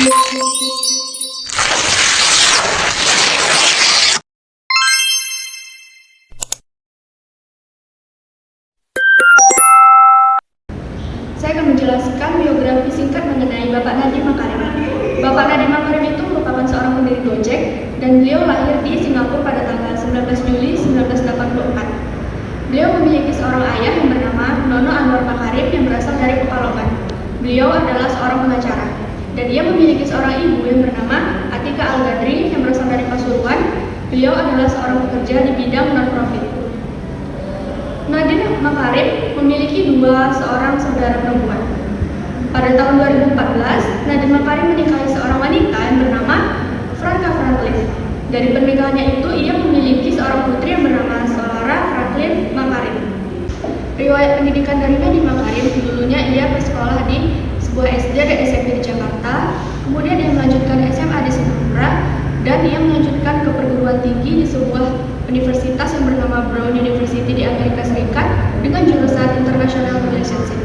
Saya akan menjelaskan biografi singkat mengenai Bapak Nadiem Makarim. Bapak Nadiem Makarim itu merupakan seorang pendiri Gojek dan beliau lahir di Singapura pada tanggal 19 Juli 1984. Beliau memiliki seorang ayah yang bernama Nono Anwar Makarim yang berasal dari Pekalongan. Beliau adalah seorang pengacara dan ia memiliki seorang ibu yang bernama Atika Al-Gadri yang berasal dari Pasuruan. Beliau adalah seorang pekerja di bidang non-profit. Nadiem Makarim memiliki seorang saudara perempuan. Pada tahun 2014, Nadiem Makarim menikahi seorang wanita yang bernama Franka Franklin. Dari pernikahannya itu, ia memiliki seorang putri yang bernama Solara Franklin Makarim. Riwayat pendidikan dari Nadiem Makarim, dulunya ia bersekolah di sebuah SD dan SMP di Jakarta, kemudian ia melanjutkan SMA di Singapura, dan ia melanjutkan ke perguruan tinggi di sebuah universitas yang bernama Brown University di Amerika Serikat dengan jurusan International Relationship.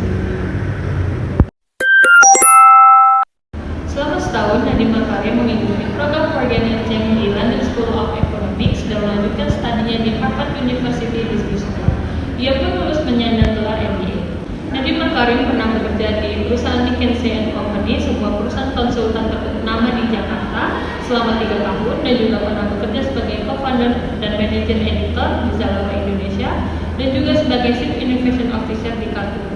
Selama setahun, Nadiem Makarim mengikuti program Foreign Exchange di London School of Economics dan melanjutkan studinya di Harvard University Business School. Ia pun lulus menyandang gelar MBA. Nadiem Makarim pernah bekerja di perusahaan McKinsey & Company, sebuah perusahaan konsultan ternama di Jakarta selama 3 tahun, dan juga pernah bekerja sebagai co-founder dan manager editor di Zalora Indonesia dan juga sebagai Chief Innovation Officer di Kartuku.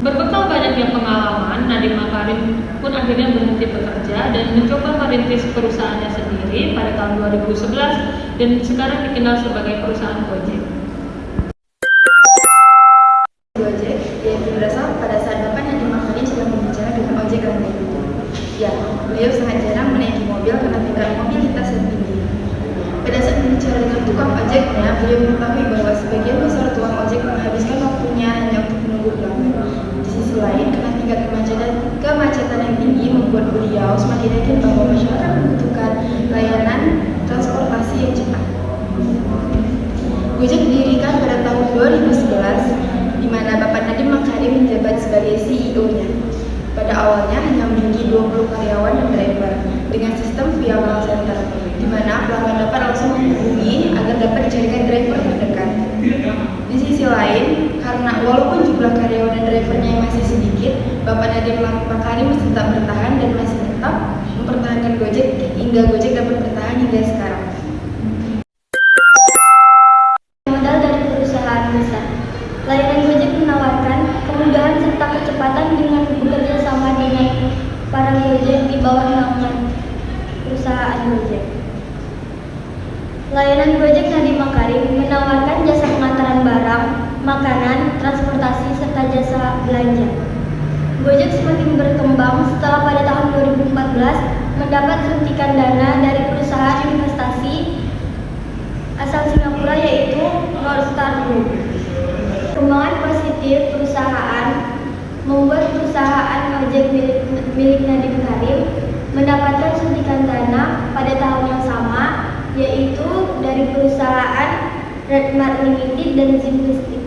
Berbekal banyaknya pengalaman, Nadiem Makarim pun akhirnya berhenti bekerja dan mencoba merintis perusahaannya sendiri pada tahun 2011 dan sekarang dikenal sebagai perusahaan Gojek. Gojek yaitu berasal pada saat Bapak Nadiem Makarim sedang berbicara dengan ojek online. Ya, beliau sangat jarang menaiki mobil karena tingkat mobilitas yang tinggi. Pada saat berbicara dengan tukang ojeknya, beliau mengetahui bahwa sebagian besar tukang ojek menghabiskan waktunya hanya untuk menunggu pelanggan. Di sisi lain, karena tingkat kemacetan yang tinggi membuat beliau semakin yakin bahwa masyarakat membutuhkan layanan transportasi yang cepat. Gojek didirikan pada tahun 2011, di mana Bapak Nadiem Makarim menjabat sebagai CEO-nya. Pada awalnya hanya memiliki 20 karyawan dan driver dengan sistem via call center, di mana pelanggan dapat langsung menghubungi agar dapat dicarikan driver terdekat. Di sisi lain, karena walaupun jumlah karyawan dan drivernya masih sedikit, Bapak Nadiem Makarim tetap bertahan dan masih tetap mempertahankan Gojek hingga Gojek dapat bertahan hingga sekarang. Modal dari perusahaan besar. Layanan Gojek menawarkan kemudahan serta kecepatan dengan bekerja sama dengan para Gojek di bawah naungan perusahaan Gojek. Layanan Gojek Nadiem Makarim menawarkan jasa pengantaran barang, makanan, transportasi, serta jasa belanja. Gojek semakin berkembang setelah pada tahun 2014 mendapat suntikan dana dari perusahaan investasi asal Singapura yaitu Northstar Group. Perkembangan positif perusahaan membuat perusahaan ojek milik Nadiem Makarim mendapatkan suntikan dana pada tahun yang sama, yaitu dari perusahaan Redmart Limited dan Simplistic.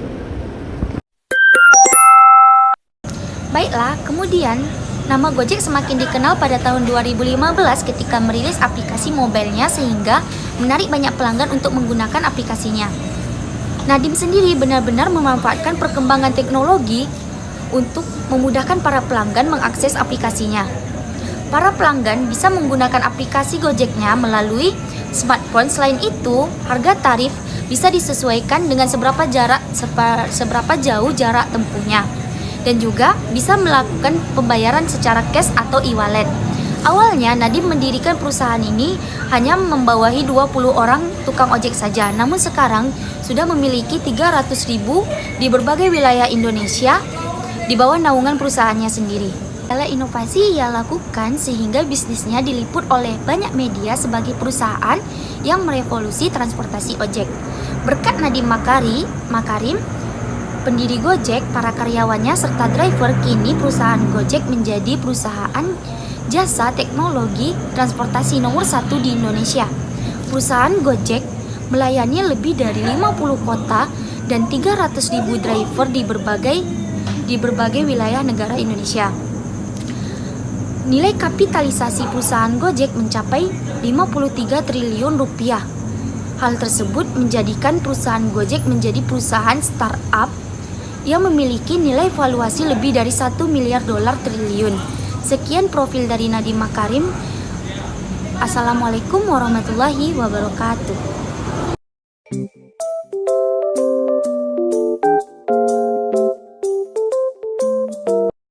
Baiklah, kemudian nama Gojek semakin dikenal pada tahun 2015 ketika merilis aplikasi mobilenya sehingga menarik banyak pelanggan untuk menggunakan aplikasinya. Nadiem sendiri benar-benar memanfaatkan perkembangan teknologi untuk memudahkan para pelanggan mengakses aplikasinya. Para pelanggan bisa menggunakan aplikasi Gojeknya melalui smartphone. Selain itu, harga tarif bisa disesuaikan dengan seberapa jauh jarak tempuhnya, dan juga bisa melakukan pembayaran secara cash atau e-wallet. Awalnya Nadiem mendirikan perusahaan ini hanya membawahi 20 orang tukang ojek saja, namun sekarang sudah memiliki 300.000 di berbagai wilayah Indonesia di bawah naungan perusahaannya sendiri. Segala inovasi ia lakukan sehingga bisnisnya diliput oleh banyak media sebagai perusahaan yang merevolusi transportasi ojek. Berkat Nadiem Makarim, pendiri Gojek, para karyawannya serta driver, kini perusahaan Gojek menjadi perusahaan jasa teknologi transportasi nomor 1 di Indonesia. Perusahaan Gojek melayani lebih dari 50 kota dan 300.000 driver di berbagai wilayah negara Indonesia. Nilai kapitalisasi perusahaan Gojek mencapai 53 triliun rupiah. Hal tersebut menjadikan perusahaan Gojek menjadi perusahaan startup yang memiliki nilai valuasi lebih dari 1 miliar dolar triliun. Sekian profil dari Nadiem Makarim. Assalamualaikum warahmatullahi wabarakatuh.